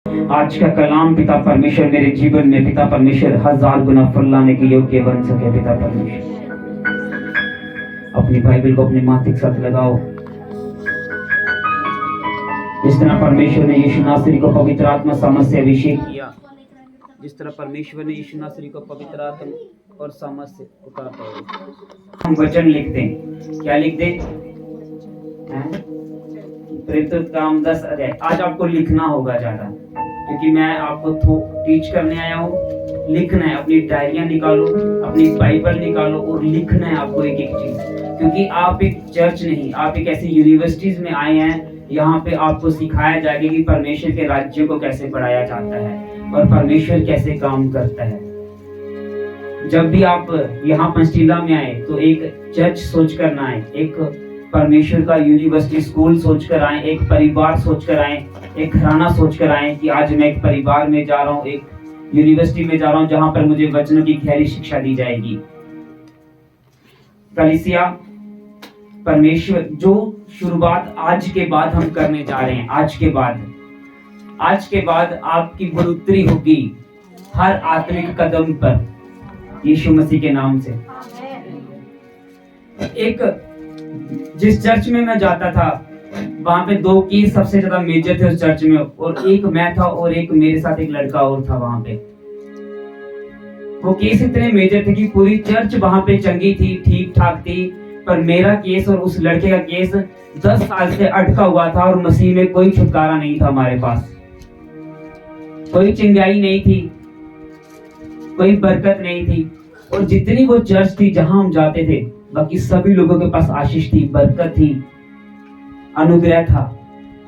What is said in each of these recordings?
आज का कलाम पिता परमेश्वर मेरे जीवन में पिता परमेश्वर 1000 गुना फल लाने के योग्य बन सके। पिता परमेश्वर अपनी बाइबल को अपने माथे के साथ लगाओ। जिस तरह परमेश्वर ने यीशु नासरी को पवित्र आत्मा सामर्थ से अभिषेक किया, जिस तरह परमेश्वर ने यीशु नासरी को पवित्र आत्मा और सामर्थ से उतारता है, हम वचन लिखते हैं। क्या लिखते हैं? प्रेरित काम 10 अध्याय। आज आपको लिखना होगा ज्यादा, क्योंकि मैं आपको टीच करने आया हूँ। लिखना है, अपनी डायरियां निकालो, अपनी बाइबल निकालो और लिखना है आपको एक एक चीज, क्योंकि आप एक चर्च नहीं, आप एक ऐसी यूनिवर्सिटीज में आए हैं। यहाँ पे आपको सिखाया जाएगा कि परमेश्वर के राज्य को कैसे बढ़ाया जाता है और परमेश्वर कैसे काम करता है। जब भी आप यहाँ पंचटीला में आए तो एक चर्च सोच कर ना आए, एक परमेश्वर का यूनिवर्सिटी स्कूल सोचकर आए, एक परिवार सोचकर आए, एक घराना सोचकर आए कि आज मैं एक परिवार में जा रहा हूँ, एक यूनिवर्सिटी में जा रहा हूँ जहां पर मुझे वचनों की गहरी शिक्षा दी जाएगी। कलीसिया परमेश्वर जो शुरुआत आज के बाद हम करने जा रहे हैं, आज के बाद आपकी बढ़ोतरी होगी हर आत्मिक कदम पर यीशु मसीह के नाम से। एक जिस चर्च में मैं जाता था वहां पे 2 केस सबसे ज्यादा मेजर थे उस चर्च में, और एक मैं था और एक मेरे साथ एक लड़का और था वहां पे। वो केस इतने मेजर थे कि पूरी चर्च वहां पे चंगी थी, ठीक ठाक थी, पर मेरा केस और उस लड़के का केस 10 साल से अटका हुआ था और मसीह में कोई छुटकारा नहीं था। हमारे पास कोई चिंगाई नहीं थी, कोई बरकत नहीं थी, और जितनी वो चर्च थी जहां हम जाते थे बाकी सभी लोगों के पास आशीष थी, बरकत थी, अनुग्रह था।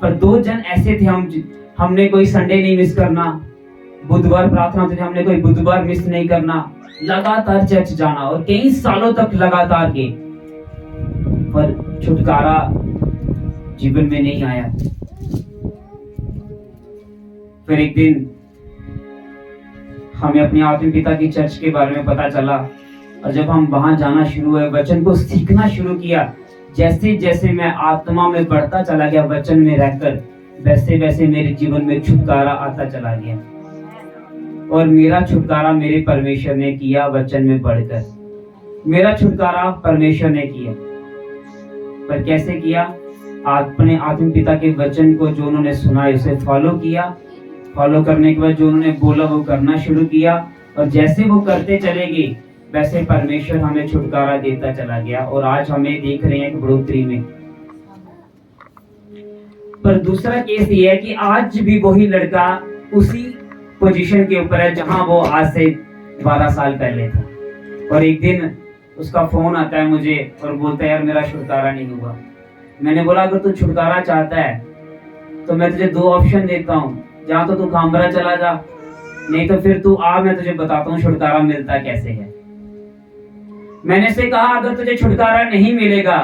पर 2 जन ऐसे थे, हमने कोई संडे नहीं मिस करना, बुधवार प्रार्थना होती थी, हमने कोई बुधवार मिस नहीं करना, लगातार चर्च जाना और कई सालों तक लगातार के, पर छुटकारा जीवन में नहीं आया। फिर एक दिन हमें अपने आत्मिक पिता की चर्च के बारे में पता चला, और जब हम वहां जाना शुरू हुए, वचन को सीखना शुरू किया, जैसे जैसे मैं आत्मा में बढ़ता चला गया वचन में रहकर, वैसे वैसे मेरे जीवन में छुटकारा आता चला गया। और मेरा छुटकारा मेरे परमेश्वर ने किया वचन में बढ़कर, मेरा छुटकारा परमेश्वर ने किया। पर कैसे किया? अपने आत्मिक पिता के वचन को जो उन्होंने सुना उसे फॉलो किया, फॉलो करने के बाद जो उन्होंने बोला वो करना शुरू किया, और जैसे वो करते चले गए वैसे परमेश्वर हमें छुटकारा देता चला गया, और आज हमें देख रहे हैं कि बढ़ोतरी में। पर दूसरा केस ये है कि आज भी वही लड़का उसी पोजीशन के ऊपर है जहां वो आज से 12 साल पहले था। और एक दिन उसका फोन आता है मुझे और बोलता है, यार मेरा छुटकारा नहीं हुआ। मैंने बोला, अगर तू छुटकारा चाहता है तो मैं तुझे 2 ऑप्शन देता हूँ, जहां तो तू खामरा चला जा, नहीं तो फिर तू आ, मैं तुझे बताता हूँ छुटकारा मिलता कैसे है। मैंने से कहा, अगर तुझे छुटकारा नहीं मिलेगा,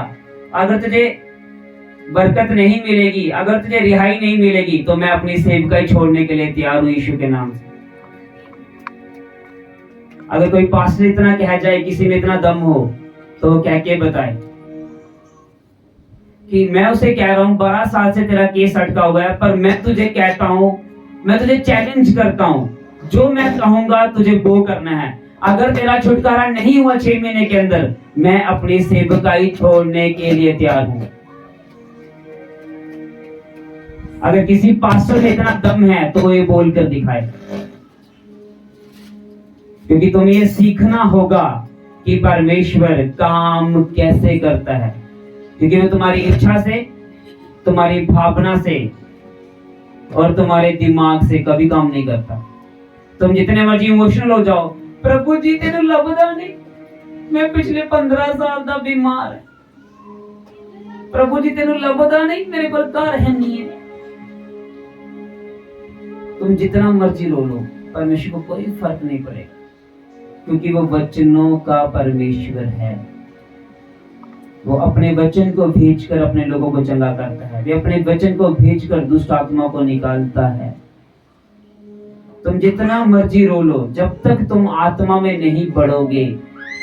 अगर तुझे बरकत नहीं मिलेगी, अगर तुझे रिहाई नहीं मिलेगी, तो मैं अपनी सेवकाई छोड़ने के लिए तैयार हूं यीशु के नाम से। अगर कोई पास्टर इतना कह जाए, किसी में इतना दम हो, तो वो कह के बताए कि मैं उसे कह रहा हूं 12 साल से तेरा केस अटका हुआ है, पर मैं तुझे कहता हूं, मैं तुझे चैलेंज करता हूं, जो मैं कहूंगा तुझे वो करना है। अगर तेरा छुटकारा नहीं हुआ 6 महीने के अंदर, मैं अपनी सेवकाई छोड़ने के लिए तैयार हूं। अगर किसी पास्टर में इतना दम है तो ये बोल कर दिखाए, क्योंकि तुम्हें ये सीखना होगा कि परमेश्वर काम कैसे करता है, क्योंकि वो तुम्हारी इच्छा से, तुम्हारी भावना से और तुम्हारे दिमाग से कभी काम नहीं करता। तुम जितने मर्जी इमोशनल हो जाओ, प्रभु जी तेन लभदा नहीं, मैं पिछले 15 साल दा बीमार है, प्रभु जी तेन लभदा नहीं, मेरे को घर है नहीं है। तुम जितना मर्जी रो लो, परमेश्वर को कोई फर्क नहीं पड़ेगा, क्योंकि वो वचनों का परमेश्वर है। वो अपने वचन को भेजकर अपने लोगों को चंगा करता है, वो अपने वचन को भेजकर दुष्ट आत्मा को निकालता है। तुम जितना मर्जी रो लो, जब तक तुम आत्मा में नहीं बढ़ोगे,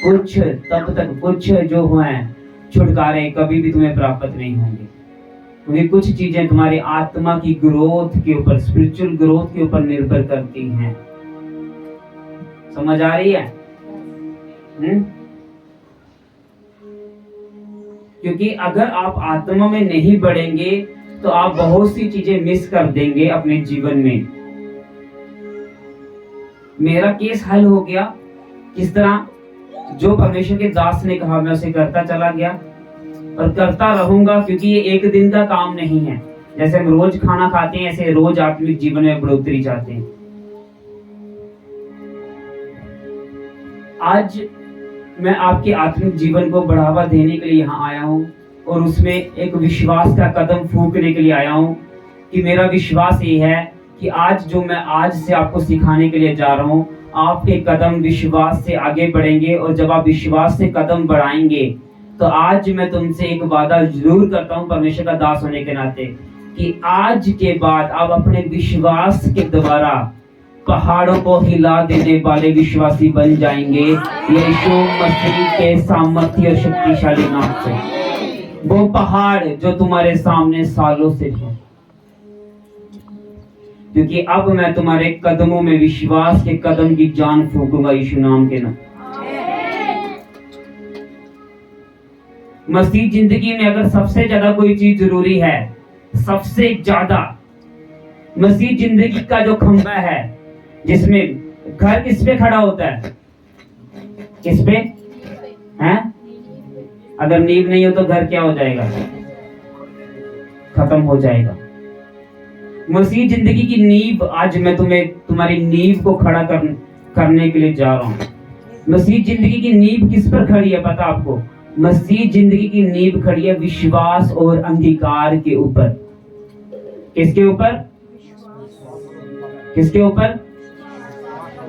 तब तक कुछ जो है छुटकारे कभी भी तुम्हें प्राप्त नहीं होंगे। क्योंकि कुछ चीजें तुम्हारी आत्मा की ग्रोथ के ऊपर, स्पिरिचुअल ग्रोथ के ऊपर निर्भर करती हैं। समझ आ रही है? क्योंकि अगर आप आत्मा में नहीं बढ़ेंगे तो आप बहुत सी चीजें मिस कर देंगे अपने जीवन में। मेरा केस हल हो गया किस तरह? जो परमेश्वर के दास ने कहा मैं उसे करता चला गया और करता रहूंगा, क्योंकि ये एक दिन का काम नहीं है। जैसे हम रोज खाना खाते हैं, ऐसे रोज आत्मिक जीवन में बढ़ोतरी चाहते हैं। आज मैं आपके आत्मिक जीवन को बढ़ावा देने के लिए यहाँ आया हूँ और उसमें एक विश्वास का कदम फूंकने के लिए आया हूँ कि मेरा विश्वास ये है कि आज जो मैं आज से आपको सिखाने के लिए जा रहा हूँ, आपके कदम विश्वास से आगे बढ़ेंगे। और जब आप विश्वास से कदम बढ़ाएंगे तो आज मैं तुमसे एक वादा जरूर करता हूँ परमेश्वर का दास होने के नाते, कि आज के बाद आप अपने विश्वास के द्वारा पहाड़ों को हिला देने वाले विश्वासी बन जाएंगे यीशु मसीह के सामर्थ्य और शक्तिशाली नाम से। वो पहाड़ जो तुम्हारे सामने सालों से है, क्योंकि अब मैं तुम्हारे कदमों में विश्वास के कदम की जान फूंकूंगा यीशु नाम के नाम। मसीह जिंदगी में अगर सबसे ज्यादा कोई चीज जरूरी है, सबसे ज्यादा मसीह जिंदगी का जो खंभा है, जिसमें घर किस पे खड़ा होता है? किस पे हैं? अगर नींव नहीं हो तो घर क्या हो जाएगा? खत्म हो जाएगा। मसीह जिंदगी की नींव, आज मैं तुम्हें तुम्हारी नींव को खड़ा करने के लिए जा रहा हूं। मसीह जिंदगी की नींव किस पर खड़ी है पता आपको? मसीह जिंदगी की नींव खड़ी है विश्वास और अंगीकार के ऊपर। किसके ऊपर? किसके ऊपर?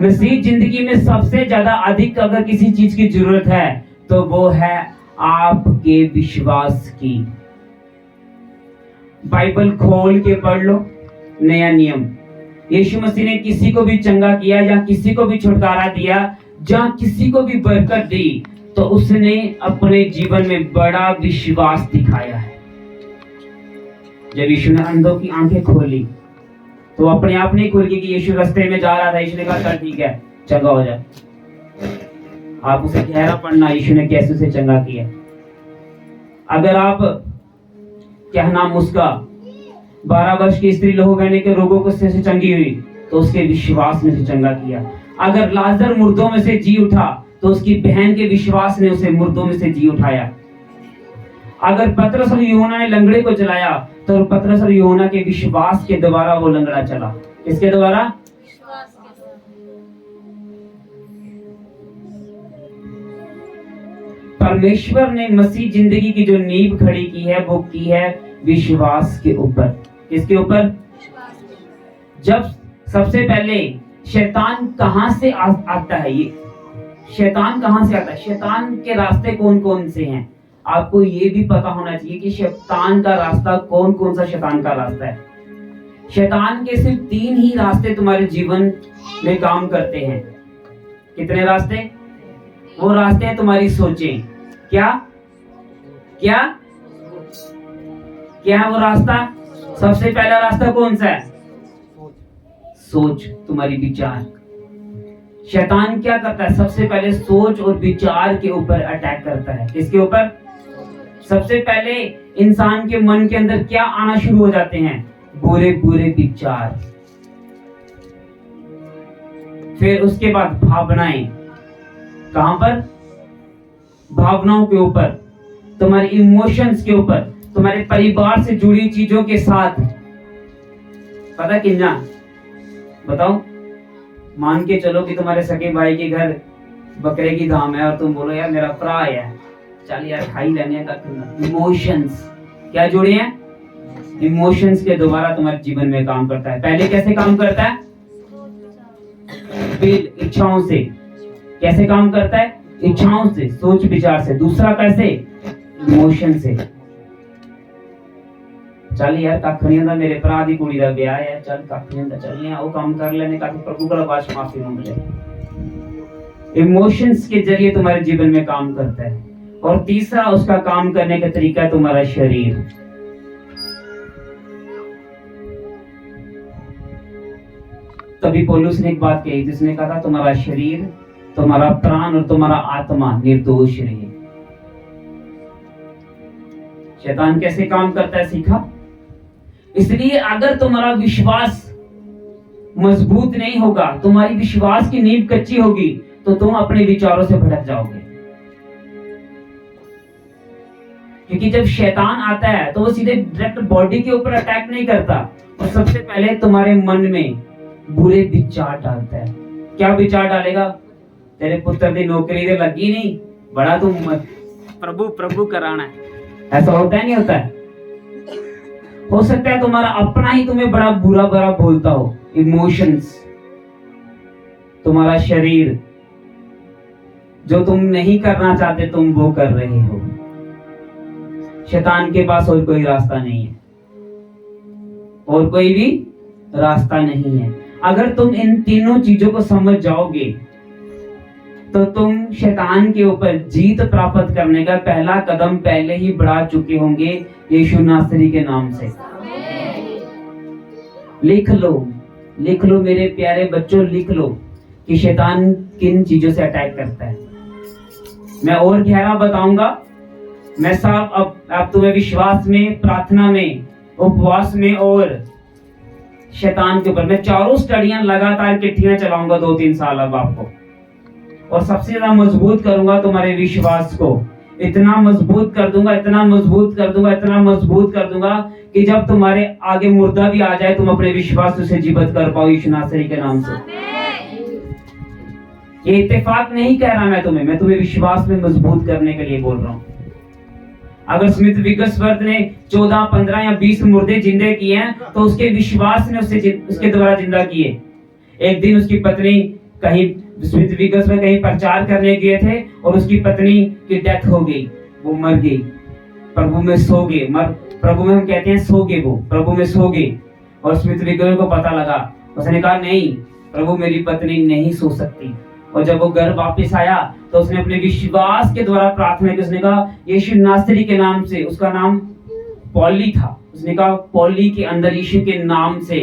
मसीह जिंदगी में सबसे ज्यादा अधिक अगर किसी चीज की जरूरत है तो वो है आपके विश्वास की। बाइबल खोल के पढ़ लो, नया नियम। यीशु मसीह ने किसी को भी चंगा किया या किसी को भी छुटकारा दिया, जहां किसी को भी बरकत दी, तो उसने अपने जीवन में बड़ा विश्वास दिखाया है। जब यीशु ने अंधों की आंखें खोली तो अपने आप नहीं खुल गई कि यीशु रास्ते में जा रहा था, यीशु ने कहा चल ठीक है चंगा हो जाए। आप उसे गहरा पढ़ना, यीशु ने कैसे उसे चंगा किया। अगर आप क्या नाम उसका 12 वर्ष की स्त्री लहू बहने के रोगों को से चंगी हुई तो उसके विश्वास में से चंगा किया। अगर लाजर मुर्दों में से जी उठा तो उसकी बहन के विश्वास ने उसे मुर्दों में से जी उठाया। अगर पतरस और यूहन्ना ने लंगड़े को चलाया तो पतरस और यूहन्ना के विश्वास के द्वारा वो लंगड़ा चला। किसके द्वारा? परमेश्वर ने मसीह जिंदगी की जो नींव खड़ी की है वो की है विश्वास के ऊपर। किसके ऊपर? जब सबसे पहले शैतान कहां से आता है? ये शैतान कहां से आता है? शैतान के रास्ते कौन कौन से हैं? आपको ये भी पता होना चाहिए कि शैतान का रास्ता कौन कौन सा शैतान का रास्ता है। शैतान के सिर्फ 3 ही रास्ते तुम्हारे जीवन में काम करते हैं। कितने रास्ते? वो रास्ते हैं तुम्हारी सोचें। क्या क्या क्या है वो रास्ता? सबसे पहला रास्ता कौन सा है? सोच, तुम्हारी विचार। शैतान क्या करता है? सबसे पहले सोच और विचार के ऊपर अटैक करता है। किसके ऊपर? सबसे पहले इंसान के मन के अंदर क्या आना शुरू हो जाते हैं? बुरे बुरे विचार। फिर उसके बाद भावनाएं। कहां पर? भावनाओं के ऊपर, तुम्हारे इमोशंस के ऊपर, तुम्हारे परिवार से जुड़ी चीजों के साथ। पता कितना? बताओ। मान के चलो कि तुम्हारे सगे भाई के घर बकरे की धाम है और तुम बोलो यार मेरा भरा है, चल यार खाई लेने का। इमोशंस क्या जुड़े हैं? इमोशंस के द्वारा तुम्हारे जीवन में काम करता है। पहले कैसे काम करता है? दिल, इच्छाओं से। कैसे काम करता है? इच्छाओं से, सोच विचार से। दूसरा कैसे? इमोशन से। चल यार कख नहीं होंदा, मेरे भरा दी कुड़ी दा ब्याह है, चल कख नहीं होंदा, चलने आओ काम कर लेने का, प्रभु का बात माफी मांग ले। इमोशंस के जरिए तुम्हारे जीवन में काम करता है। और तीसरा उसका काम करने का तरीका है तुम्हारा शरीर। तभी पौलुस ने एक बात कही, जिसने कहा था तुम्हारा शरीर, तुम्हारा प्राण और तुम्हारा आत्मा निर्दोष रहे। शैतान कैसे काम करता है सीखा। इसलिए अगर तुम्हारा विश्वास मजबूत नहीं होगा, तुम्हारी विश्वास की नींव कच्ची होगी, तो तुम अपने विचारों से भटक जाओगे। क्योंकि जब शैतान आता है तो वो सीधे डायरेक्ट बॉडी के ऊपर अटैक नहीं करता, और सबसे पहले तुम्हारे मन में बुरे विचार डालता है। क्या विचार डालेगा? तेरे पुत्र की नौकरी तो लगी नहीं, बड़ा तुम प्रभु प्रभु कराना है। ऐसा होता है नहीं होता है? हो सकता है तुम्हारा अपना ही तुम्हें बड़ा बुरा बुरा बोलता हो। इमोशंस, तुम्हारा शरीर, जो तुम नहीं करना चाहते तुम वो कर रहे हो। शैतान के पास और कोई रास्ता नहीं है, और कोई भी रास्ता नहीं है। अगर तुम इन तीनों चीजों को समझ जाओगे तो तुम शैतान के ऊपर जीत प्राप्त करने का पहला कदम पहले ही बढ़ा चुके होंगे, यीशु नासरी के नाम से। लिख लो मेरे प्यारे बच्चों, लिख लो कि शैतान किन चीजों से अटैक करता है। मैं और गहरा बताऊंगा। मैं साफ अब तुम्हें विश्वास में, प्रार्थना में, उपवास में और शैतान के ऊपर मैं चारों स्टडियां लगातार किट्ठियां चलाऊंगा 2-3 साल अब आपको, और सबसे ज्यादा मजबूत करूंगा तुम्हारे विश्वास को। इतना मजबूत कर दूंगा, इतना मजबूत कर दूंगा, इतना मजबूत कर दूंगा कि जब तुम्हारे आगे मुर्दा भी आ जाए तुम अपने विश्वास से जीवित कर पाओ यीशु नासरी के नाम से। ये इत्तेफाक नहीं कह रहा मैं तुम्हें विश्वास में मजबूत करने के लिए बोल रहा हूं। अगर स्मिथ विगसवर्थ ने 14, 15 या 20 मुर्दे जिंदे किए हैं तो उसके विश्वास ने उसके द्वारा जिंदा किए। एक दिन उसकी पत्नी कहीं स्मिथ विगसवर्थ कहीं प्रचार करने गए थे और उसकी पत्नी की डेथ हो गई, वो मर गई, प्रभु में सो गए। प्रभु में हम कहते हैं सो गए, वो प्रभु में सो गए। और स्मिथ विगसवर्थ को पता लगा, उसने कहा नहीं, प्रभु मेरी पत्नी नहीं सो सकती। और जब वो घर वापस आया तो उसने अपने विश्वास के द्वारा प्रार्थना की। उसने कहा यीशु नासरी के नाम से, उसका नाम पॉली था, उसने कहा पॉली के अंदर यीशु के नाम से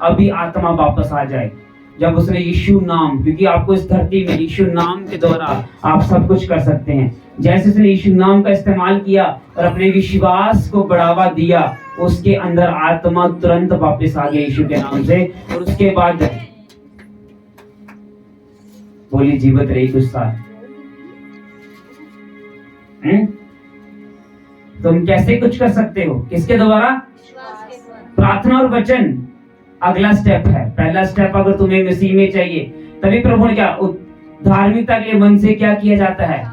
अभी आत्मा वापस आ जाए। जब उसने यीशु नाम, क्योंकि आपको इस धरती में यीशु नाम के द्वारा आप सब कुछ कर सकते हैं, जैसे उसने यीशु नाम का इस्तेमाल किया और अपने विश्वास को बढ़ावा दिया, उसके अंदर आत्मा तुरंत वापस आ गई यीशु के नाम से। और उसके बाद बोली जीवित रही कुछ साल। तुम कैसे कुछ कर सकते हो? किसके द्वारा? प्रार्थना और वचन अगला स्टेप है। पहला स्टेप अगर तुम्हें मसीह में चाहिए, तभी प्रभु ने क्या धार्मिकता के मन से क्या किया जाता है?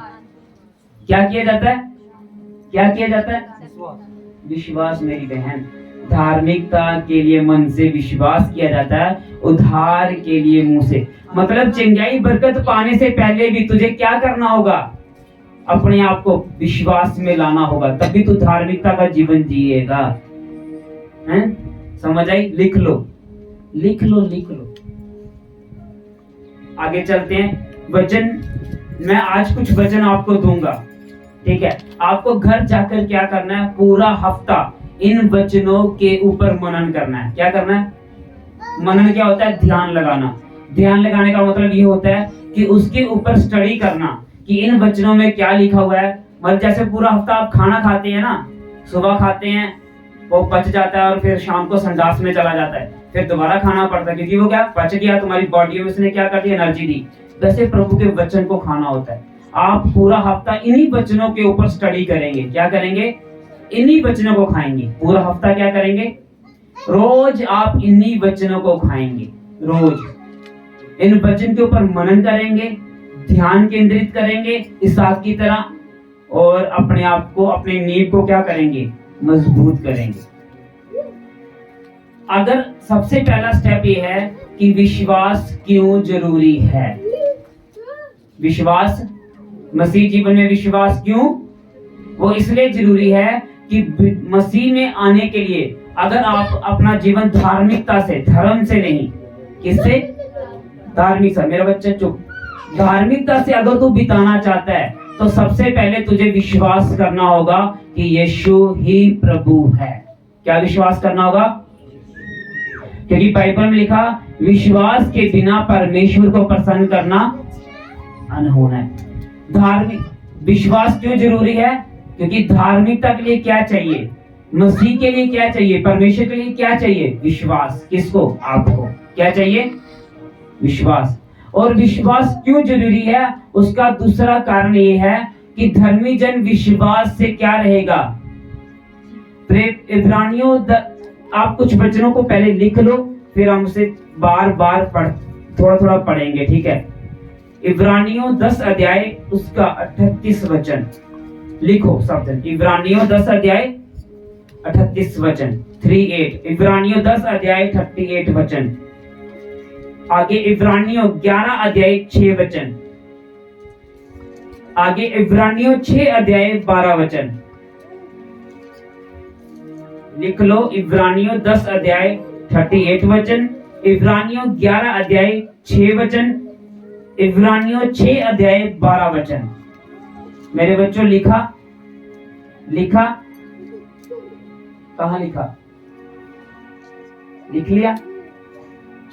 क्या किया जाता है? क्या किया जाता है? विश्वास मेरी बहन। धार्मिकता के लिए मन से विश्वास किया जाता है, उद्धार के लिए मुंह से। मतलब चंगाई बरकत पाने से पहले भी तुझे क्या करना होगा? अपने आप को विश्वास में लाना होगा, तभी तू धार्मिकता का जीवन जिएगा। हैं? समझ आई? लिख लो। आगे चलते हैं। वचन, मैं आज कुछ वचन आपको दूंगा, ठीक है? आपको घर जाकर क्या करना है? पूरा हफ्ता इन वचनों के ऊपर मनन करना है। क्या करना है? मनन क्या होता है? ध्यान लगाना। ध्यान लगाने का मतलब ये होता है कि उसके ऊपर स्टडी करना कि इन वचनों में क्या लिखा हुआ है। मतलब जैसे पूरा हफ्ता आप खाना खाते हैं ना, सुबह खाते हैं, वो पच जाता है और फिर शाम को संडास में चला जाता है, फिर दोबारा खाना पड़ता है, क्योंकि वो क्या पच गया, तुम्हारी बॉडी में उसने क्या कर दिया? एनर्जी दी। वैसे प्रभु के वचन को खाना होता है। आप पूरा हफ्ता इन्हीं वचनों के ऊपर स्टडी करेंगे। क्या करेंगे? इन्हीं वचनों को खाएंगे। पूरा हफ्ता क्या करेंगे? रोज आप इन्हीं वचनों को खाएंगे। रोज इन वचन के ऊपर मनन करेंगे, ध्यान केंद्रित करेंगे इसहाक की तरह, और अपने आप को, अपने नींव को क्या करेंगे? मजबूत करेंगे। अगर सबसे पहला स्टेप ये है कि विश्वास क्यों जरूरी है। विश्वास, मसीह जीवन में विश्वास क्यों? वो इसलिए जरूरी है कि मसीह में आने के लिए अगर आप अपना जीवन धार्मिकता से, धर्म से नहीं, किससे? धार्मिकता। मेरा बच्चा चुप। धार्मिकता से अगर तू बिताना चाहता है तो सबसे पहले तुझे विश्वास करना होगा कि यीशु ही प्रभु है। क्या विश्वास करना होगा? क्योंकि बाइबल में लिखा विश्वास के बिना परमेश्वर को प्रसन्न करना अनहोना है। धार्मिक विश्वास क्यों जरूरी है? क्योंकि धार्मिकता के लिए क्या चाहिए? मसीह के लिए क्या चाहिए? परमेश्वर के लिए क्या चाहिए? विश्वास। किसको? आपको। क्या चाहिए? विश्वास। और विश्वास क्यों जरूरी है? उसका दूसरा कारण ये है कि धर्मी जन विश्वास से क्या रहेगा? इब्रानियों आप कुछ वचनों को पहले लिख लो, फिर हम उसे बार बार थोड़ा थोड़ा पढ़ेंगे, ठीक है? इब्रानियों 10 अध्याय उसका 38 वचन लिखो शब्द। इब्रानियों 10 अध्याय 38 वचन 38। इब्रानियों 10 अध्याय 38 वचन। आगे इब्रानियों 11 अध्याय 6 वचन। आगे इब्रानियों 6 अध्याय 12 वचन लिख लो। इब्रानियों 10 अध्याय 38 वचन, इब्रानियों 11 अध्याय 6 वचन, इब्रानियों 6 अध्याय 12 वचन। मेरे बच्चों लिखा? लिखा? कहां लिखा? लिख लिया?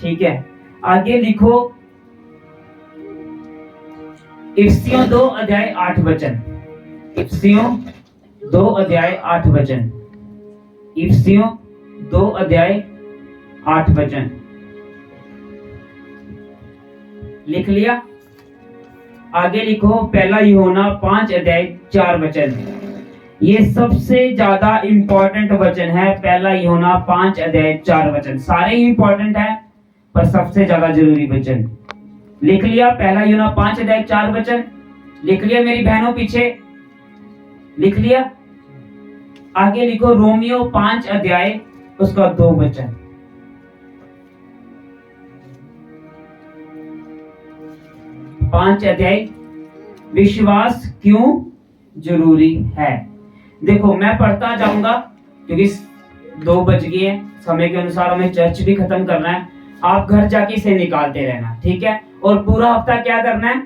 ठीक है, आगे लिखो। इफिसियों 2 अध्याय 8 वचन। इफिसियों 2 अध्याय 8 वचन। इफिसियों 2 अध्याय 8 वचन लिख लिया? आगे लिखो पहला यूहन्ना 5 अध्याय 4 वचन। ये सबसे ज्यादा इंपॉर्टेंट वचन है। पहला यूहन्ना 5 अध्याय 4 वचन। सारे ही इंपॉर्टेंट है, पर सबसे ज्यादा जरूरी वचन। लिख लिया? पहला यूहन्ना 5 अध्याय 4 वचन लिख लिया मेरी बहनों? पीछे लिख लिया? आगे लिखो रोमियो 5 अध्याय उसका 2 वचन। पांच अध्याय विश्वास क्यों जरूरी है। देखो मैं पढ़ता जाऊंगा क्योंकि 2 बज गए हैं, समय के अनुसार हमें चर्च भी खत्म करना है। आप घर जाके इसे निकालते रहना, ठीक है? और पूरा हफ्ता क्या करना है?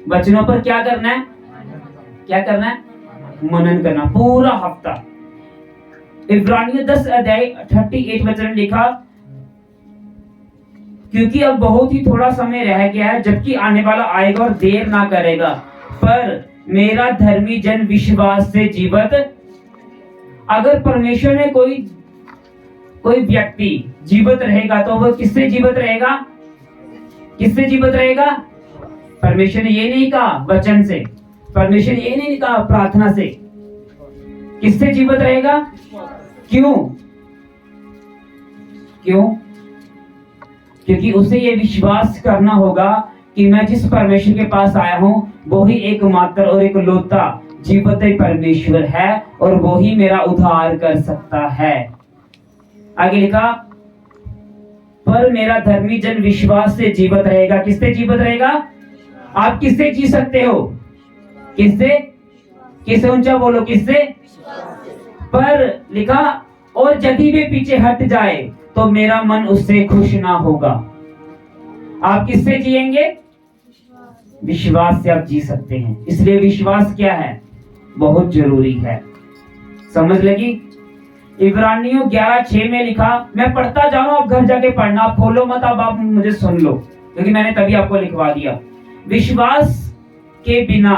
वचनों पर क्या करना है? क्या करना है? मनन करना पूरा हफ्ता। इब्रानियों 10 अध्याय 38 वचन लिखा, क्योंकि अब बहुत ही थोड़ा समय रह गया है जबकि आने वाला आएगा और देर ना करेगा, पर मेरा धर्मी जन विश्वास से जीवित। अगर परमेश्वर में कोई व्यक्ति जीवित रहेगा तो वह किससे जीवित रहेगा? किससे जीवित रहेगा? परमेश्वर ने ये नहीं कहा वचन से, परमेश्वर ने ये नहीं कहा प्रार्थना से। किससे जीवित रहेगा? क्यों? क्यों? क्योंकि उसे ये विश्वास करना होगा कि मैं जिस परमेश्वर के पास आया हूं वो ही एकमात्र और एक लौता जीवित परमेश्वर है और वो ही मेरा उद्धार कर सकता है। आगे लिखा, पर मेरा धर्मी जन विश्वास से जीवित रहेगा। किससे जीवित रहेगा? आप किससे जी सकते हो? किससे? किससे? ऊंचा बोलो, किससे? पर लिखा, और यदि वे पीछे हट जाए तो मेरा मन उससे खुश ना होगा। आप किससे जिएंगे? विश्वास से आप जी सकते हैं। इसलिए विश्वास क्या है? बहुत जरूरी है। समझ लगी? इब्रानियों 11:6 में लिखा, मैं पढ़ता जा रहा हूं, आप घर जाके पढ़ना, आप खोलो मत, अब आप मुझे सुन लो क्योंकि मैंने तभी आपको लिखवा दिया। विश्वास के बिना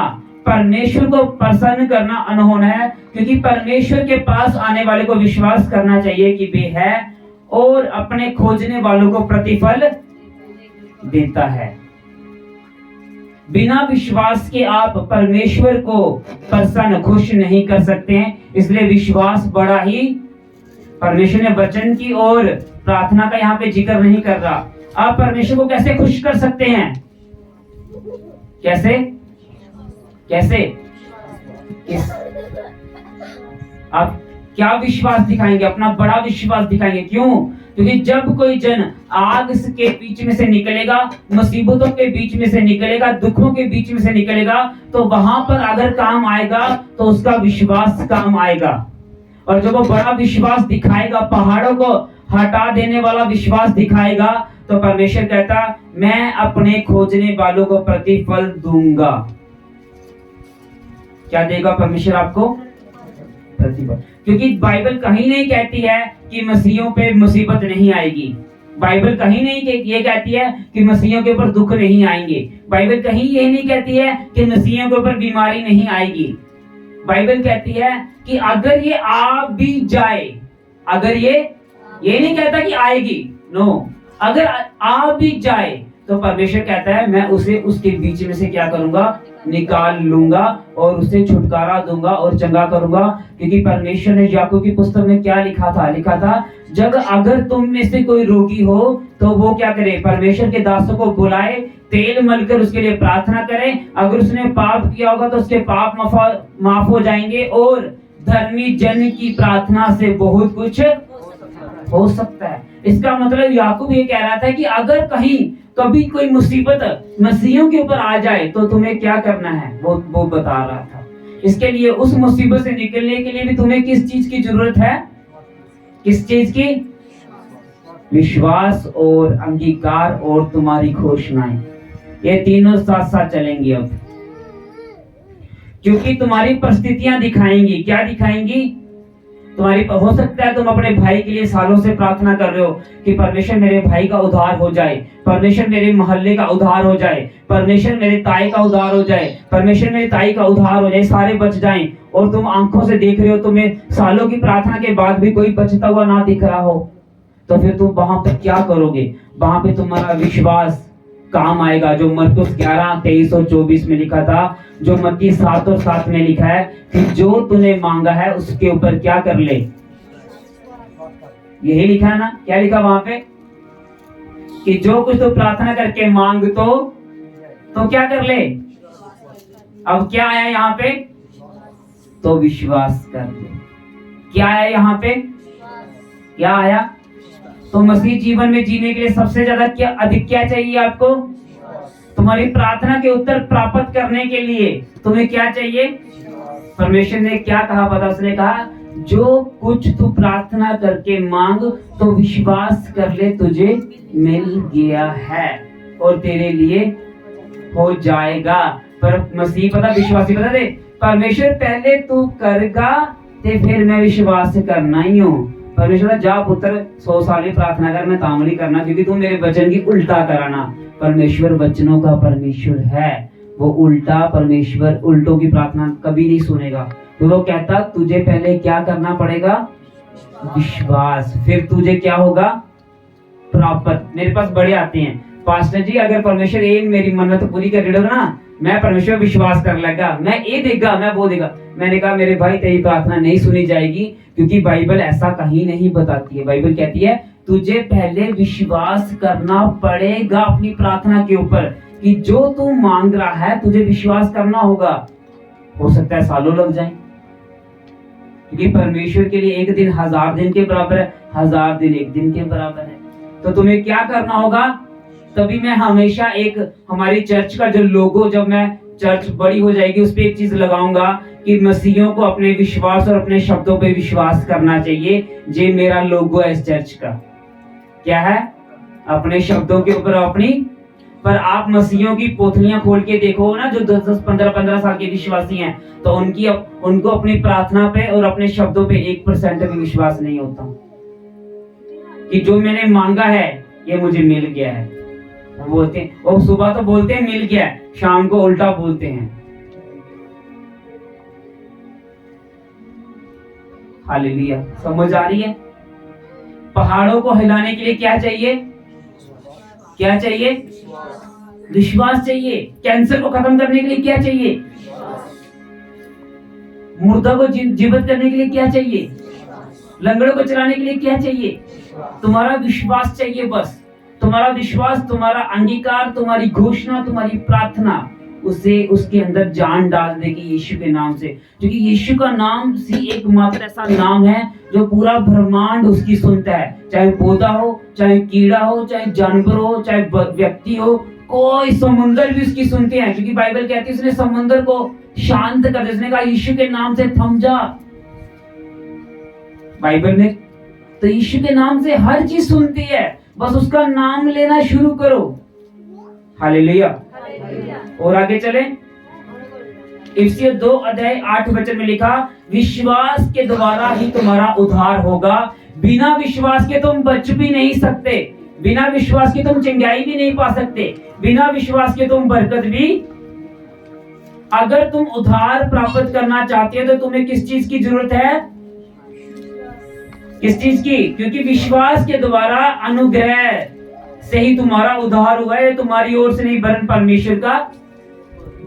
परमेश्वर को प्रसन्न करना अनहोना है, क्योंकि परमेश्वर के पास आने वाले को विश्वास करना चाहिए कि वे है और अपने खोजने वालों को प्रतिफल देता है। बिना विश्वास के आप परमेश्वर को प्रसन्न खुश नहीं कर सकते हैं। इसलिए विश्वास बड़ा ही, परमेश्वर ने वचन की और प्रार्थना का यहाँ पे जिक्र नहीं कर रहा। आप परमेश्वर को कैसे खुश कर सकते हैं? कैसे? कैसे? आप क्या विश्वास दिखाएंगे? अपना बड़ा विश्वास दिखाएंगे। क्यों? क्योंकि जब कोई जन आग के बीच में से निकलेगा, मुसीबतों के बीच में से निकलेगा, दुखों के बीच में से निकलेगा, तो वहां पर अगर काम आएगा तो उसका विश्वास काम आएगा। और जब वो बड़ा विश्वास दिखाएगा, पहाड़ों को हटा देने वाला विश्वास दिखाएगा, तो परमेश्वर कहता, मैं अपने खोजने वालों को प्रतिफल दूंगा। क्या देगा परमेश्वर आपको? प्रतिफल, क्योंकि बाइबल कहीं नहीं कहती है कि मसीहों पे मुसीबत नहीं आएगी। बाइबल कहीं नहीं ये कहती है कि मसीहों के ऊपर दुख नहीं आएंगे। बाइबल कहीं ये नहीं कहती है कि मसीहों के ऊपर बीमारी नहीं आएगी। बाइबल कहती है कि अगर ये आ भी जाए, अगर ये नहीं कहता कि आएगी, नो, अगर आ भी जाए तो परमेश्वर कहता है मैं उसे उसके बीच में से क्या करूंगा, निकाल लूंगा और उसे छुटकारा दूंगा और चंगा करूंगा। क्योंकि परमेश्वर ने याकूब की पुस्तक में क्या लिखा था, जब अगर तुम में से कोई रोगी हो तो वो क्या करे, परमेश्वर के दासों को बुलाए, तेल मलकर उसके लिए प्रार्थना करे। अगर उसने पाप किया होगा तो उसके पाप माफ हो जाएंगे और धर्मी जन की प्रार्थना से बहुत कुछ हो सकता है। इसका मतलब याकूब ये कह रहा था कि अगर कहीं कभी कोई मुसीबत मसीहों के ऊपर आ जाए तो तुम्हें क्या करना है, वो बता रहा था। इसके लिए उस मुसीबत से निकलने के लिए भी तुम्हें किस चीज की जरूरत है, किस चीज की, विश्वास और अंगीकार और तुम्हारी घोषणाएं, ये तीनों साथ साथ चलेंगी। अब क्योंकि तुम्हारी परिस्थितियां दिखाएंगी, क्या दिखाएंगी, तुम्हारी, हो सकता है तुम अपने भाई के लिए सालों से प्रार्थना कर रहे हो कि परमेश्वर मेरे भाई का उद्धार हो जाए, परमेश्वर मेरे मोहल्ले का उद्धार हो जाए, परमेश्वर मेरे ताई का उद्धार हो जाए, परमेश्वर मेरे ताई का उद्धार हो जाए, सारे बच जाएं। और तुम आंखों से देख रहे हो, तुम्हें सालों की प्रार्थना के बाद भी कोई बचता हुआ ना दिख रहा हो, तो फिर तुम वहां पर क्या करोगे, वहां पे तुम्हारा विश्वास काम आएगा। जो मरकुस 11:23 और 24 में लिखा था, जो मत्ती 7 और 7 में लिखा है कि जो तूने मांगा है उसके ऊपर क्या कर ले, यही लिखा है ना, क्या लिखा वहां पे, कि जो कुछ तो प्रार्थना करके मांग तो क्या कर ले। अब क्या आया यहाँ पे, तो विश्वास कर ले। क्या आया यहाँ पे, क्या आया, तो मसीह जीवन में जीने के लिए सबसे ज्यादा अधिक क्या चाहिए आपको, तुम्हारी प्रार्थना के उत्तर प्राप्त करने के लिए तुम्हें क्या चाहिए। परमेश्वर ने क्या कहा पता, उसने कहा जो कुछ तू प्रार्थना करके मांग तो विश्वास कर ले तुझे मिल गया है और तेरे लिए हो जाएगा। पर मसीह पता, विश्वासी पता दे, परमेश्वर पहले तू करेगा ते फिर मैं विश्वास करना ही हूँ। परमेश्वर जा पुत्र 100 साल प्रार्थना कर, मैं तामली करना, क्योंकि तू मेरे वचन की उल्टा कराना। परमेश्वर वचनों का परमेश्वर है, वो उल्टा परमेश्वर उल्टों की प्रार्थना कभी नहीं सुनेगा। तो वो कहता तुझे पहले क्या करना पड़ेगा, विश्वास, फिर तुझे क्या होगा, प्राप्त। मेरे पास बड़े आते हैं, पास्टर जी अगर परमेश्वर ये मेरी मन्नत पूरी कर देगा ना, मैं परमेश्वर विश्वास कर लगा, मैं ये देगा, मैं वो देगा। मैंने कहा मेरे भाई तेरी प्रार्थना नहीं सुनी जाएगी, क्योंकि बाइबल ऐसा कहीं नहीं बताती है। बाइबल कहती है तुझे पहले विश्वास करना पड़ेगा अपनी प्रार्थना के ऊपर, कि जो तू मांग रहा है तुझे विश्वास करना होगा। हो सकता है सालों लग जाए, क्योंकि परमेश्वर के लिए एक दिन 1000 दिन के बराबर है, 1000 दिन एक दिन के बराबर है। तो तुम्हें क्या करना होगा, तभी मैं हमेशा एक हमारी चर्च का जो लोगो, जब मैं चर्च बड़ी हो जाएगी उस पे एक चीज लगाऊंगा कि मसीहियों को अपने विश्वास और अपने शब्दों पे विश्वास करना चाहिए। जे मेरा लोगो है इस चर्च का, क्या है, अपने शब्दों के ऊपर अपनी। पर आप मसीहियों की पोथलियां खोल के देखो ना, जो 10-10, 15-15 साल के विश्वासी हैं, तो उनको अपनी प्रार्थना पे और अपने शब्दों पे 1% भी विश्वास नहीं होता कि जो मैंने मांगा है ये मुझे मिल गया है। बोलते हैं, और सुबह तो बोलते हैं मिल गया, शाम को उल्टा बोलते हैं। हालेलुया, समझ आ रही है। पहाड़ों को हिलाने के लिए क्या चाहिए, क्या चाहिए, विश्वास चाहिए। कैंसर को खत्म करने के लिए क्या चाहिए, मुर्दा को जीवित करने के लिए क्या चाहिए, लंगड़ों को चलाने के लिए क्या चाहिए, तुम्हारा विश्वास चाहिए। बस तुम्हारा विश्वास, तुम्हारा अंगीकार, तुम्हारी घोषणा, तुम्हारी प्रार्थना उसे उसके अंदर जान डाल देगी यीशु के नाम से। क्योंकि यीशु का नाम सी एकमात्र ऐसा नाम है जो पूरा ब्रह्मांड उसकी सुनता है। चाहे पौधा हो, चाहे कीड़ा हो, चाहे जानवर हो, चाहे व्यक्ति हो, कोई समुंदर भी उसकी सुनते हैं। क्योंकि बाइबल कहती है उसने समुंदर को शांत कर दिया, उसने कहा यीशु के नाम से थम जा। बाइबल में तो यीशु के नाम से हर चीज सुनती है, बस उसका नाम लेना शुरू करो। हालेलुया। और आगे चले, इफिसियों 2 अध्याय 8 वचन में लिखा, विश्वास के द्वारा ही तुम्हारा उद्धार होगा, बिना विश्वास के तुम बच भी नहीं सकते, बिना विश्वास के तुम चंगाई भी नहीं पा सकते, बिना विश्वास के तुम बरकत भी। अगर तुम उद्धार प्राप्त करना चाहते हो तो तुम्हें किस चीज की जरूरत है? किस चीज की? क्योंकि विश्वास के द्वारा अनुग्रह से ही तुम्हारा उद्धार हुआ है, तुम्हारी ओर से नहीं वरन परमेश्वर का।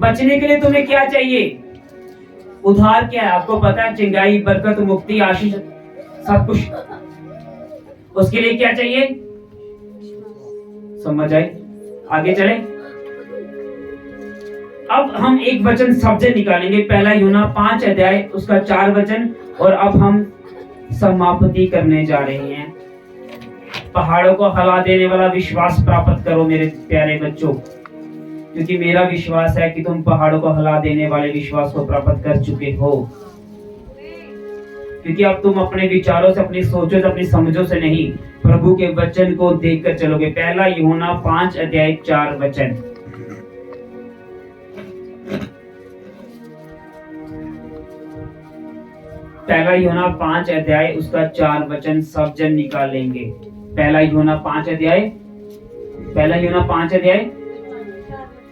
बचने के लिए तुम्हें क्या चाहिए? उद्धार क्या है आपको पता है? चंगाई, बरकत, मुक्ति, आशीष, सब कुछ। उसके लिए क्या चाहिए? समझ आए? आगे चले। अब हम एक वचन सबसे निकालेंगे, पहला यूहन्ना 5 अध्याय उसका 4 वचन, और अब हम समाप्ति करने जा रहे हैं। पहाड़ों को हिला देने वाला विश्वास प्राप्त करो मेरे प्यारे बच्चों, क्योंकि मेरा विश्वास है कि तुम पहाड़ों को हिला देने वाले विश्वास को प्राप्त कर चुके हो। क्योंकि अब तुम अपने विचारों से, अपनी सोचों से, अपनी समझों से नहीं, प्रभु के वचन को देखकर चलोगे। पहला यूहन्ना 5 अध्याय 4 वचन। पहला यूहन्ना 5 अध्याय उसका 4 वचन सब जन निकालेंगे। पहला यूहन्ना 5 अध्याय, पहला यूहन्ना 5 अध्याय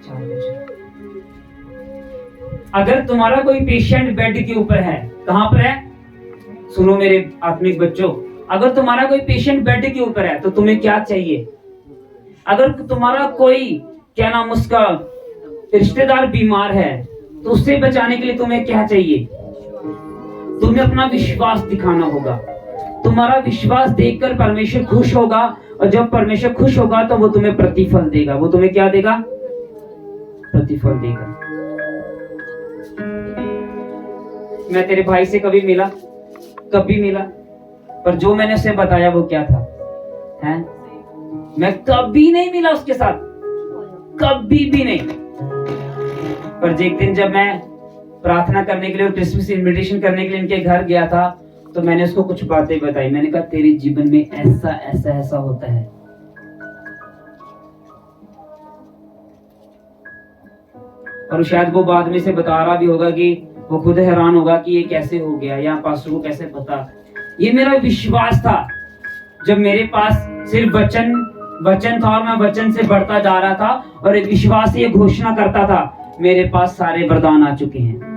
4 वचन। अगर तुम्हारा कोई पेशेंट बेड के ऊपर है, कहां पर है? सुनो मेरे आत्मिक बच्चों, अगर तुम्हारा कोई पेशेंट बेड के ऊपर है तो तुम्हें क्या चाहिए? अगर तुम्हारा कोई, क्या नाम उसका, रिश्तेदार बीमार है तो उससे बचाने के लिए तुम्हें क्या चाहिए? तुम्हें अपना विश्वास दिखाना होगा। तुम्हारा विश्वास देखकर परमेश्वर खुश होगा, और जब परमेश्वर खुश होगा तो वो तुम्हें प्रतिफल देगा। वो तुम्हें क्या देगा? प्रतिफल देगा। मैं तेरे भाई से कभी मिला? कभी मिला? पर जो मैंने उसे बताया वो क्या था? हैं? मैं कभी नहीं मिला उसके साथ, कभी भी नहीं। पर एक दिन जब मैं प्रार्थना करने के लिए और क्रिसमस इनविटेशन करने के लिए इनके घर गया था, तो मैंने उसको कुछ बातें बताई। मैंने कहा तेरे जीवन में ऐसा ऐसा ऐसा होता है। और शायद वो बाद में से बता रहा भी होगा कि वो खुद हैरान होगा कि ये कैसे हो गया, या पास्टर को कैसे पता। ये मेरा विश्वास था। जब मेरे पास सिर्फ वचन था और मैं वचन से बढ़ता जा रहा था, और एक विश्वास से ये घोषणा करता था, मेरे पास सारे वरदान आ चुके हैं।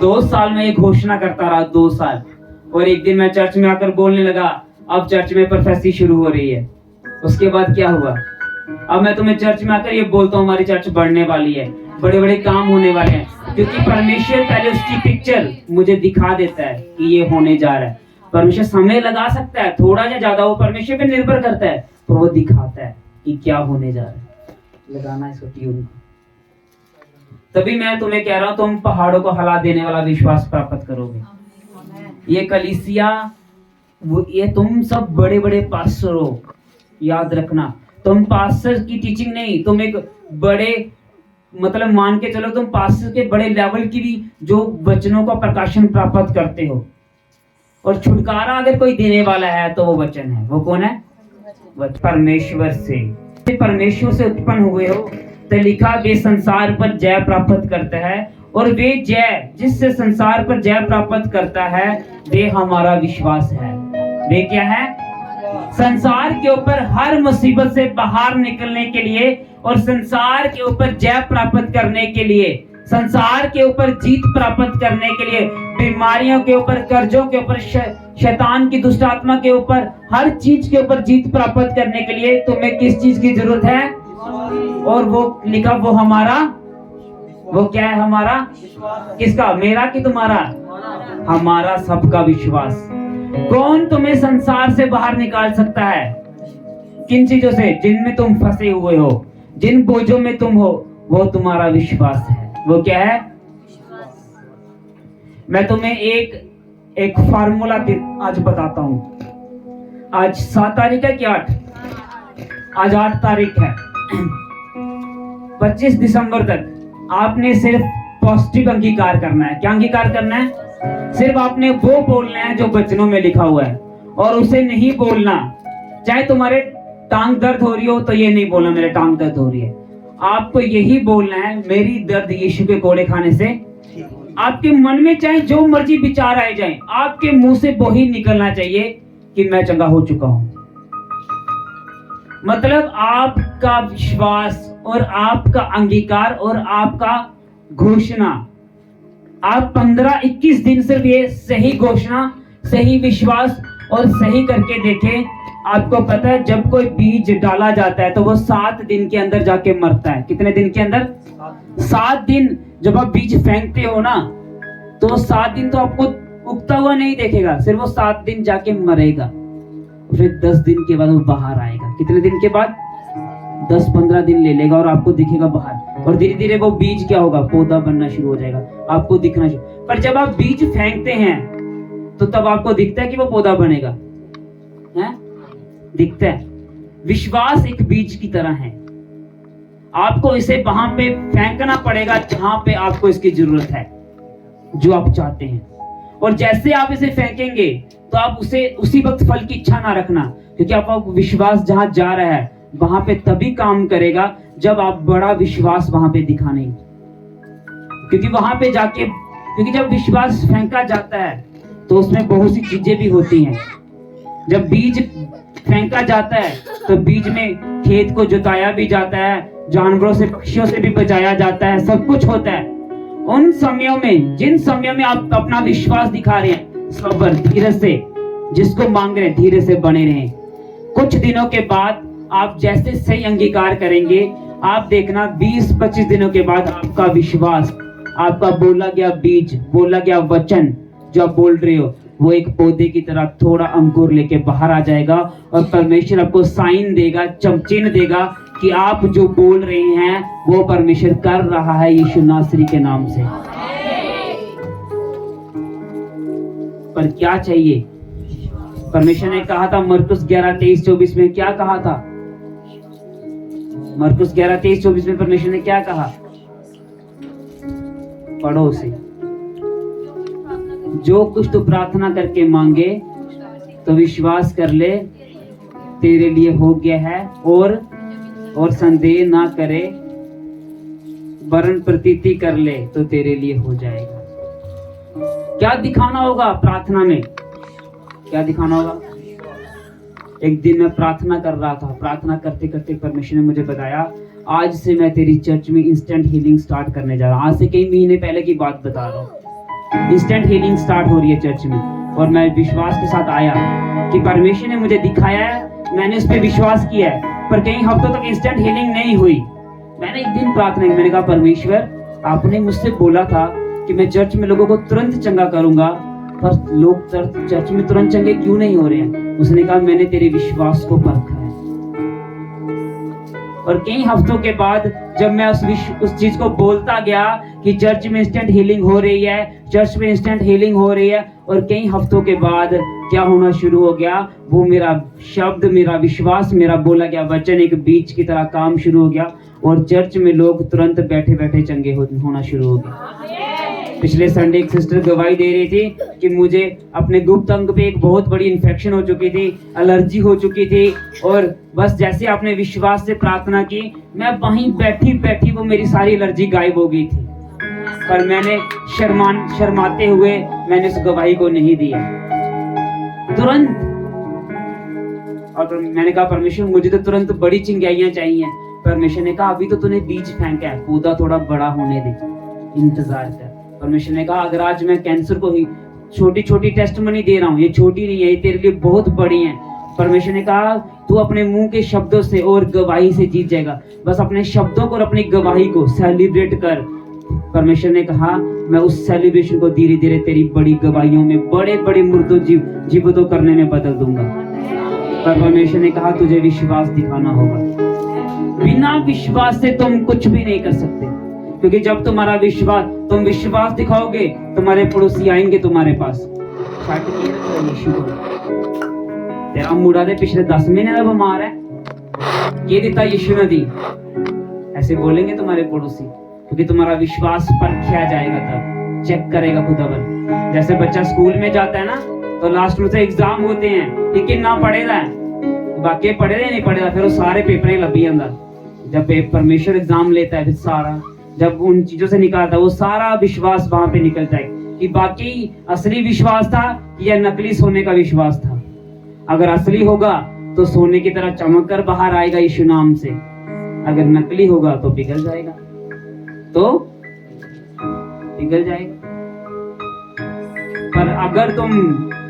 2 साल में ये घोषणा करता रहा, 2 साल। और एक दिन मैं चर्च में आकर बोलने लगा, अब चर्च में प्रोफेसी शुरू हो रही है। उसके बाद क्या हुआ? अब मैं तुम्हें चर्च में आकर ये बोलता हूँ, हमारी चर्च बढ़ने वाली है, बड़े बड़े काम होने वाले हैं, क्योंकि परमेश्वर पहले उसकी पिक्चर मुझे दिखा देता है कि ये होने जा रहा है। परमेश्वर समय लगा सकता है, थोड़ा या ज्यादा, वो परमेश्वर पे निर्भर करता है, पर वो दिखाता है कि क्या होने जा रहा है। लगाना इसको ट्यून को। तभी मैं तुम्हें कह रहा हूं, तुम पहाड़ों को हिला देने वाला विश्वास प्राप्त करोगे। ये कलीसिया, वो ये तुम सब बड़े बड़े पास्टर हो, याद रखना। तुम पास्टर की टीचिंग नहीं, तुम एक बड़े, मतलब मान के चलो तुम पास्टर के बड़े लेवल की भी जो वचनों का प्रकाशन प्राप्त करते हो। और छुटकारा अगर कोई देने वाला है तो वो वचन है। वो कौन है? परमेश्वर से। परमेश्वर से उत्पन्न हुए हो तो लिखा, वे संसार पर जय प्राप्त करता है, और वे जय जिससे संसार पर जय प्राप्त करता है वे हमारा विश्वास है। वे क्या है? संसार के ऊपर हर मुसीबत से बाहर निकलने के लिए, और संसार के ऊपर जय प्राप्त करने के लिए, संसार के ऊपर जीत प्राप्त करने के लिए, बीमारियों के ऊपर, कर्जों के ऊपर, शैतान की दुष्ट आत्मा के ऊपर, हर चीज के ऊपर जीत प्राप्त करने के लिए तुम्हें किस चीज की जरूरत है? और वो लिखा, वो हमारा, वो क्या है? हमारा किसका? मेरा कि तुम्हारा? हमारा सबका विश्वास। कौन तुम्हें संसार से बाहर निकाल सकता है? किन चीजों से? जिनमें तुम फंसे हुए हो, जिन बोझों में तुम हो, वो तुम्हारा विश्वास है। वो क्या है? मैं तुम्हें एक फार्मूला आज बताता हूं। आज 7 तारीख है कि 8? आज 8 तारीख है। 25 दिसंबर तक आपने सिर्फ पॉजिटिव अंगीकार करना है। क्या अंगीकार करना है? सिर्फ आपने वो बोलना है जो वचनों में लिखा हुआ है, और उसे नहीं बोलना। चाहे तुम्हारे टांग दर्द हो रही हो तो ये नहीं बोलना मेरे टांग दर्द हो रही है। आपको यही बोलना है, मेरी दर्द यीशु के कोड़े खाने से। आपके मन में चाहे जो मर्जी विचार आए जाएं, आपके मुंह से वही निकलना चाहिए कि मैं चंगा हो चुका हूं। मतलब आपका विश्वास और आपका अंगीकार और आपका घोषणा, आप 15-21 दिन सिर्फ ये सही घोषणा, सही विश्वास और सही करके देखें। आपको पता है जब कोई बीज डाला जाता है तो वो 7 दिन के अंदर जाके मरता है। कितने दिन के अंदर? 7 दिन। जब आप बीज फेंकते हो ना तो 7 दिन तो आपको उगता हुआ नहीं देखेगा, सिर्फ वो 7 दिन जाके मरेगा, फिर 10 दिन के बाद वो बाहर आएगा। कितने दिन के बाद? 10-15 दिन ले लेगा और आपको दिखेगा बाहर, और धीरे धीरे वो बीज क्या होगा? पौधा बनना शुरू हो जाएगा, आपको दिखना शुरू। पर जब आप बीज फेंकते हैं तो तब आपको दिखता है कि वो पौधा बनेगा, है? दिखता है। विश्वास एक बीज की तरह है, आपको इसे वहां पे फेंकना पड़ेगा जहां पे आपको इसकी जरूरत है, जो आप चाहते हैं। और जैसे आप इसे फेंकेंगे तो आप उसे उसी वक्त फल की इच्छा ना रखना, क्योंकि आपका विश्वास जहां जा रहा है वहां पे तभी काम करेगा जब आप बड़ा विश्वास वहां पे दिखाने। क्योंकि वहां पे जाके, क्योंकि जब विश्वास फेंका जाता है तो उसमें बहुत सी चीजें भी होती हैं। जब बीज फेंका जाता है तो बीज में खेत को जुताया भी जाता है, जानवरों से, पक्षियों से भी बचाया जाता है, सब कुछ होता है। उन समयों में, जिन समयों में आप अपना विश्वास दिखा रहे हैं, सब्र, धीरज से, जिसको मांग रहे हैं धीरे से बने रहें। कुछ दिनों के बाद आप जैसे सही अंगीकार करेंगे, आप देखना 20-25 दिनों के बाद आपका विश्वास, आपका बोला गया बीज, बोला गया वचन जो आप बोल रहे हो, वो एक पौधे की तरह थोड़ा अंकुर लेके बाहर आ जाएगा, और परमेश्वर आपको साइन देगा, चिन्ह देगा कि आप जो बोल रहे हैं वो परमेश्वर कर रहा है यीशु नासरी के नाम से। पर क्या चाहिए? परमेश्वर ने कहा था मरकुस 11:23-24 में, क्या कहा था? मरकुस 11:23-24 में परमेश्वर ने क्या कहा? पढ़ो उसे। जो कुछ तू प्रार्थना करके मांगे तो विश्वास कर ले तेरे लिए हो गया है, और संदेह ना करे, वरन प्रतीति कर ले तो तेरे लिए हो जाएगा। क्या दिखाना होगा प्रार्थना में? क्या दिखाना होगा? एक दिन मैं प्रार्थना कर रहा था, प्रार्थना करते करते परमेश्वर ने मुझे बताया, आज से मैं तेरी चर्च में इंस्टेंट हीलिंग स्टार्ट करने जा रहा हूँ। आज से कई महीने पहले की बात बता रहा हूँ। इंस्टेंट हीलिंग स्टार्ट हो रही है चर्च में, और मैं विश्वास के साथ आया कि परमेश्वर ने मुझे दिखाया है, मैंने उस पर विश्वास किया है, पर कई हफ्तों तक इंस्टेंट हीलिंग नहीं हुई। मैंने एक दिन प्रार्थना की, मैंने कहा परमेश्वर आपने मुझसे बोला था कि मैं चर्च में लोगों को तुरंत चंगा करूंगा, पर लोग चर्च में तुरंत चंगे क्यों नहीं हो रहे हैं? उसने कहा मैंने तेरे विश्वास को परखा है। और कई हफ्तों के बाद जब मैं उस चीज को बोलता गया कि चर्च में इंस्टेंट हीलिंग हो रही है, चर्च में इंस्टेंट हीलिंग हो रही है, और कई हफ्तों के बाद क्या होना शुरू हो गया? वो मेरा शब्द, मेरा विश्वास, मेरा बोला गया वचन एक बीज की तरह काम शुरू हो गया, और चर्च में लोग तुरंत बैठे बैठे चंगे होना शुरू हो गए। पिछले संडे एक सिस्टर गवाही दे रही थी कि मुझे अपने गुप्त अंग पे एक बहुत बड़ी इन्फेक्शन हो चुकी थी, एलर्जी हो चुकी थी, और बस जैसे आपने विश्वास से प्रार्थना की, मैं वहीं बैठी बैठी वो मेरी सारी एलर्जी गायब हो गई थी। पर मैंने शर्माते हुए मैंने उस गवाही को नहीं दिया तुरंत। और मैंने कहा परमेश्वर मुझे तो तुरंत बड़ी चिंगाइयां चाहिए। परमेश्वर ने कहा अभी तो तूने बीज फेंका है, पौधा थोड़ा बड़ा होने दे, इंतजार कर। परमेश्वर ने कहा अगर आज मैं कैंसर को ही छोटी छोटी टेस्टमनी दे रहा हूँ, ये छोटी नहीं है, ये तेरे लिए बहुत बड़ी है। परमेश्वर ने कहा तू अपने मुंह के शब्दों से और गवाही से जीत जाएगा, बस अपने शब्दों को और अपनी गवाही को सेलिब्रेट कर। परमेश्वर ने कहा मैं उस सेलिब्रेशन को धीरे धीरे तेरी बड़ी गवाहियों में, बड़े बड़े मुर्दों जीवितों करने में बदल दूंगा। पर परमेश्वर ने कहा तुझे विश्वास दिखाना होगा। बिना विश्वास से तुम कुछ भी नहीं कर सकते, क्योंकि जब तुम्हारा विश्वास, तुम विश्वास दिखाओगे, तुम्हारे पड़ोसी आएंगे तुम्हारे पास। तेरा मुंडा दे पिछले 10 महीने का बीमार है, ये दिता यीशु ने दी, ऐसे बोलेंगे तुम्हारे पड़ोसी, क्योंकि तुम्हारा विश्वास परखा जाएगा, तब चेक करेगा खुदावन। जैसे बच्चा स्कूल में जाता है ना, तो लास्ट में से एग्जाम होते हैं कि कितना पढ़ेगा, बाकी पढ़े नहीं पढ़ेगा, फिर वो सारे पेपर ही लभी जाता, जब परमेश्वर एग्जाम लेता है, फिर सारा जब उन चीजों से निकालता है, वो सारा विश्वास वहां पे निकलता है कि बाकी असली विश्वास था या नकली सोने का विश्वास था। अगर असली होगा तो सोने की तरह चमक कर बाहर आएगा यीशु नाम से, अगर नकली होगा तो पिघल जाएगा, तो पिघल जाएगा। पर अगर तुम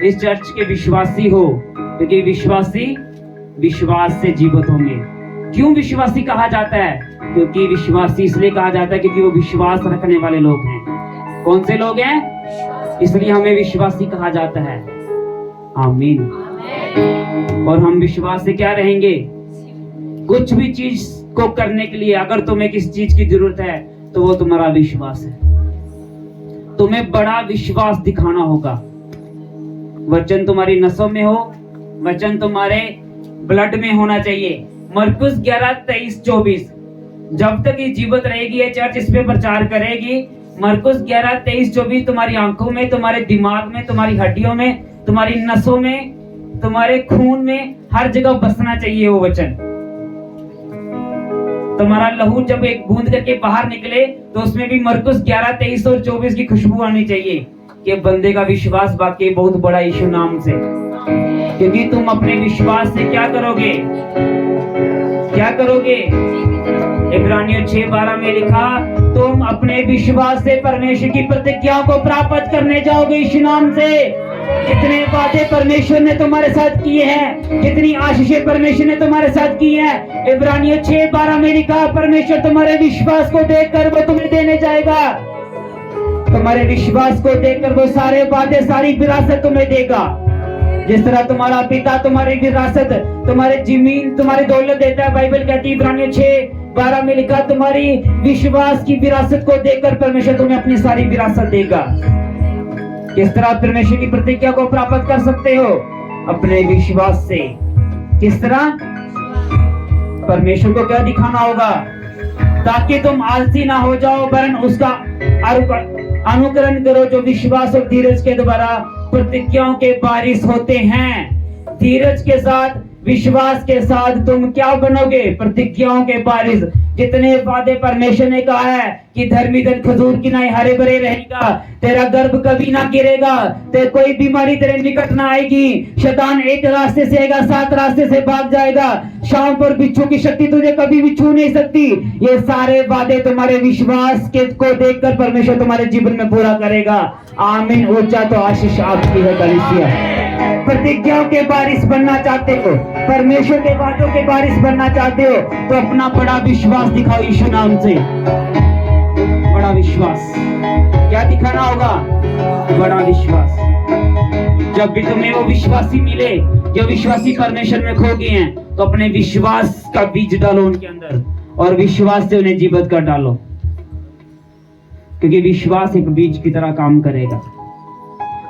इस चर्च के विश्वासी हो, क्योंकि विश्वासी विश्वास से जीवित होंगे। क्यों विश्वासी कहा जाता है? क्योंकि विश्वासी इसलिए कहा जाता है क्योंकि वो विश्वास रखने वाले लोग हैं। कौन से लोग हैं? इसलिए हमें विश्वासी कहा जाता है। आमीन। और हम विश्वास से क्या रहेंगे? कुछ भी चीज को करने के लिए अगर तुम्हें किस चीज की जरूरत है तो वो तुम्हारा विश्वास है। तुम्हें बड़ा विश्वास दिखाना होगा। वचन तुम्हारी नसों में हो, वचन तुम्हारे ब्लड में होना चाहिए। मरकुस 11:23-24 जब तक ये जीवित रहेगी, ये चर्च इस पे प्रचार करेगी। मरकुस 11:23-24 तुम्हारी आंखों में, तुम्हारे दिमाग में, तुम्हारी हड्डियों में, तुम्हारी नसों में, तुम्हारे खून में, हर जगह बसना चाहिए वो वचन। तुम्हारा लहू जब एक बूंद करके बाहर निकले तो उसमें भी मरकुस 11:23 और 24 की खुशबू आनी चाहिए कि बंदे का विश्वास वाकई बहुत बड़ा यीशु नाम से। क्योंकि तुम अपने विश्वास से क्या करोगे? क्या करोगे? इब्रानियों 6:12 में लिखा, तुम अपने विश्वास से परमेश्वर की प्रतिज्ञाओं को प्राप्त करने जाओगे यीशु नाम से। कितने वादे परमेश्वर ने तुम्हारे साथ किए हैं, कितनी आशीषें परमेश्वर ने तुम्हारे साथ की हैं। इब्रानियों 6:12 में लिखा, परमेश्वर तुम्हारे विश्वास को देखकर वो तुम्हें देने जाएगा। तुम्हारे विश्वास को देखकर वो सारे वादे, सारी विरासत तुम्हें देगा। जिस तरह तुम्हारा पिता तुम्हारी विरासत, तुम्हारे जमीन, तुम्हारी दौलत देता है, बाइबल कहती है इब्रानियों 6:12 में लिखा, तुम्हारी विश्वास की विरासत को देखकर परमेश्वर तुम्हें अपनी सारी विरासत देगा। किस तरह परमेश्वर की प्रतिज्ञा को प्राप्त कर सकते हो? अपने विश्वास से। किस तरह? परमेश्वर को क्या दिखाना होगा? ताकि तुम आलसी ना हो जाओ, वरन उसका अनुकरण करो जो विश्वास और धीरज के द्वारा प्रतिज्ञाओं के वारिस होते हैं। धीरज के साथ, विश्वास के साथ तुम क्या बनोगे? प्रतिज्ञाओं के वारिस। जितने वादे परमेश्वर ने कहा है कि धर्मी धन खजूर की नाई हरे भरे रहेगा, तेरा गर्भ कभी ना गिरेगा, तेरे कोई बीमारी तेरे निकट ना आएगी, शैतान एक रास्ते से आएगा, 7 रास्ते से भाग जाएगा, शाम पर बिच्छू की शक्ति तुझे कभी भी छू नहीं सकती। ये सारे वादे तुम्हारे विश्वास के को देखकर परमेश्वर तुम्हारे जीवन में पूरा करेगा। आमीन। ऊंचा तो आशीष आपकी है कलीसिया। प्रतिज्ञाओं के बारिश बनना चाहते हो, परमेश्वर के वादों के बारिश बनना चाहते हो, तो अपना बड़ा विश्वास दिखाओ यीशु नाम से। बड़ा विश्वास क्या दिखाना होगा? बड़ा विश्वास। जब भी तुम्हें वो विश्वासी मिले जो विश्वासी परमेश्वर में खो गए हैं, तो अपने विश्वास का बीज डालो उनके अंदर और विश्वास से उन्हें जीवित कर डालो। क्योंकि विश्वास एक बीज की तरह काम करेगा।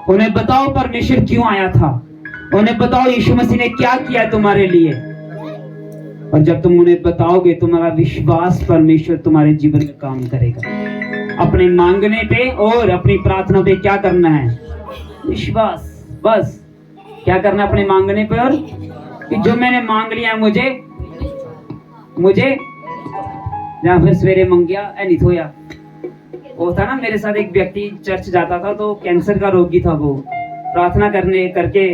उन्हें बताओ परमेश्वर क्यों आया था, उन्हें बताओ यीशु मसीह ने क्या किया तुम्हारे लिए। और जब तुम उन्हें बताओगे, तुम्हारा विश्वास परमेश्वर तुम्हारे जीवन में काम करेगा। अपने मांगने पे और अपनी प्रार्थना पे क्या करना है? विश्वास। बस क्या करना अपने मांगने पे, और कि जो मैंने मांग लिया मुझे या फिर सवेरे मंगिया नहीं थोया। वो था ना, मेरे साथ एक व्यक्ति चर्च जाता था, तो कैंसर का रोगी था। वो प्रार्थना करने करके,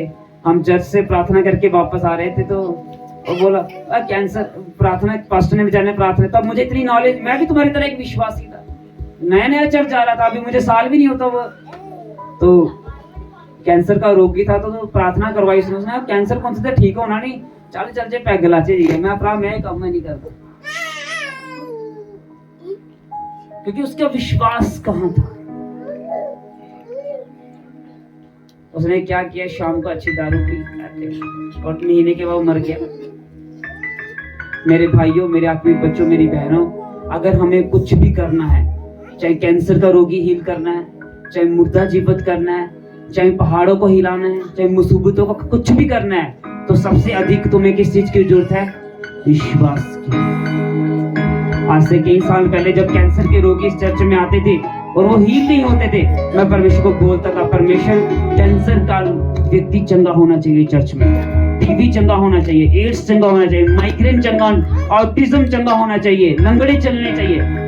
हम चर्च से प्रार्थना करके वापस आ रहे थे, तो वो बोला कैंसर प्रार्थना, पास्टर ने बेचारे ने प्रार्थना। तब मुझे इतनी नॉलेज, मैं भी तुम्हारी तरह एक विश्वासी था, नया चर्च जा रहा था, अभी मुझे साल भी नहीं होता। वो तो कैंसर का रोगी था, तो प्रार्थना करवाई उसने। कैंसर कौन सा ठीक होना नहीं, चल पैग गलाचे जी, मैं अपना मैं काम नहीं करता, क्योंकि उसका विश्वास कहां था। उसने क्या किया? शाम को अच्छी दारू पी और महीने के बाद मर गया। मेरे भाइयों, मेरे आत्मिक बच्चों, मेरी बहनों, अगर हमें कुछ भी करना है, चाहे कैंसर का रोगी हील करना है, चाहे मुर्दा जीवित करना है, चाहे पहाड़ों को हिलाना है, चाहे मुसीबतों को कुछ भी करना है, तो सबसे अधिक तुम्हें किस चीज की जरूरत है? विश्वास की। आज से कई साल पहले जब कैंसर के रोगी इस चर्च में आते थे और वो हील नहीं होते थे, मैं परमेश्वर को बोलता था, परमेश्वर कैंसर का व्यक्ति चंगा होना चाहिए चर्च में। टीबी चंगा होना चाहिए, एड्स चंगा होना चाहिए, माइग्रेन चंगा, ऑटिज्म चंगा होना चाहिए, लंगड़े चलने चाहिए।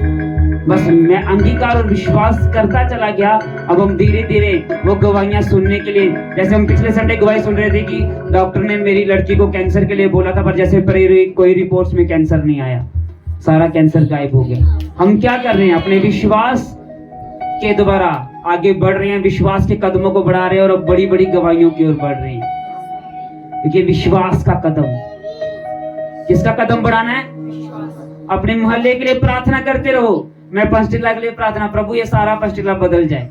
बस मैं अंगीकार और विश्वास करता चला गया। अब हम धीरे धीरे वो गवाहियां सुनने के लिए, जैसे हम पिछले संडे गवाही सुन रहे थे कि डॉक्टर ने मेरी लड़की को कैंसर के लिए बोला था, पर जैसे कोई रिपोर्ट्स में कैंसर नहीं आया, सारा कैंसर गायब हो गया। हम क्या कर रहे हैं? अपने विश्वास के द्वारा आगे बढ़ रहे हैं, विश्वास के कदमों को बढ़ा रहे हैं और अब बड़ी बड़ी गवाहियों की ओर बढ़ रहे हैं। क्योंकि विश्वास का कदम, किसका कदम बढ़ाना है? अपने मोहल्ले के लिए प्रार्थना करते रहो। मैं पंचटीला के लिए प्रार्थना, प्रभु ये सारा पंचटीला बदल जाए,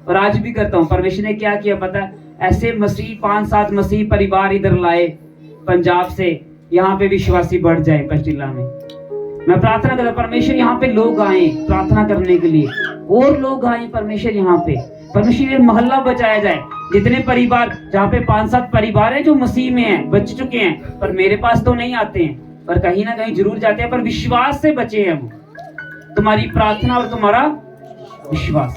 और आज भी करता हूँ। परमेश्वर ने क्या किया पता है? ऐसे मसीह 5-7 मसीह परिवार इधर लाए पंजाब से, यहाँ पे विश्वासी बढ़ जाए पंचटीला में। मैं प्रार्थना करता, परमेश्वर यहाँ पे लोग आए प्रार्थना करने के लिए, और लोग आए परमेश्वर यहाँ पे, परमेश्वर ये मोहल्ला बचाया जाए। जितने परिवार, जहाँ पे 5-7 परिवार है जो मसीह में है, बच चुके हैं, पर मेरे पास तो नहीं आते हैं, पर कहीं ना कहीं जरूर जाते हैं, पर विश्वास से बचे हैं वो। तुम्हारी प्रार्थना और तुम्हारा विश्वास।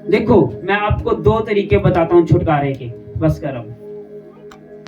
देखो मैं आपको 2 तरीके बताता हूं छुटकारे के, बस कर रहा हूं।